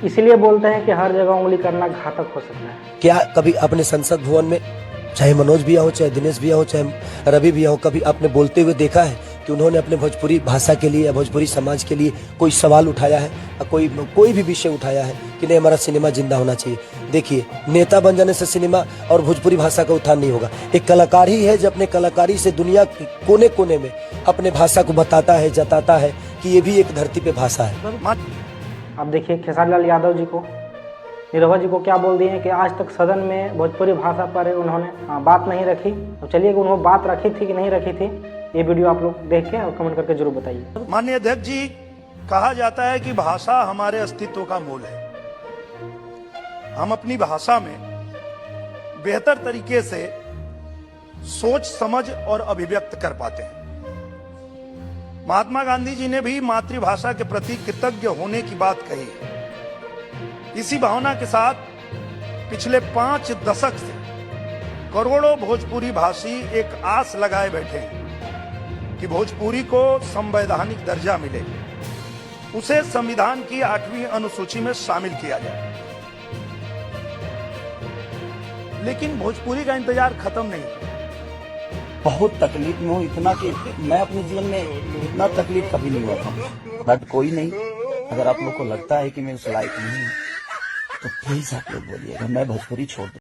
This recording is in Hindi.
इसलिए बोलते हैं कि हर जगह उंगली करना घातक हो सकता है। क्या कभी अपने संसद भवन में चाहे मनोज भैया हो, चाहे दिनेश भैया हो, चाहे रवि भैया हो, कभी आपने बोलते हुए देखा है कि उन्होंने अपने भोजपुरी भाषा के लिए या भोजपुरी समाज के लिए कोई सवाल उठाया है, कोई भी विषय उठाया है कि नहीं हमारा सिनेमा जिंदा होना चाहिए? देखिए, नेता बन जाने से सिनेमा और भोजपुरी भाषा का उत्थान नहीं होगा। एक कलाकार ही है जो अपने कलाकारी से दुनिया के कोने कोने में अपने भाषा को बताता है, जताता है कि ये भी एक धरती पे भाषा है। अब देखिए खेसारी लाल यादव जी को, निरहुआ जी को क्या बोल दिए कि आज तक सदन में भोजपुरी भाषा पर उन्होंने बात नहीं रखी। तो चलिए कि उन्होंने बात रखी थी कि नहीं रखी थी, ये वीडियो आप लोग देख के और कमेंट करके जरूर बताइए। माननीय अध्यक्ष जी, कहा जाता है कि भाषा हमारे अस्तित्व का मूल है। हम अपनी भाषा में बेहतर तरीके से सोच समझ और अभिव्यक्त कर पाते हैं। महात्मा गांधी जी ने भी मातृभाषा के प्रति कृतज्ञ होने की बात कही है। इसी भावना के साथ पिछले 5 दशक से करोड़ों भोजपुरी भाषी एक आस लगाए बैठे हैं कि भोजपुरी को संवैधानिक दर्जा मिले, उसे संविधान की 8वीं अनुसूची में शामिल किया जाए। लेकिन भोजपुरी का इंतजार खत्म नहीं। बहुत तकलीफ में हूँ, इतना कि मैं अपने जीवन में इतना तकलीफ कभी नहीं हुआ था। बट कोई नहीं, अगर आप लोग को लगता है कि मैं उस लायक नहीं हूँ तो प्लीज आप लोग बोलिएगा, मैं भोजपुरी छोड़ दूँ।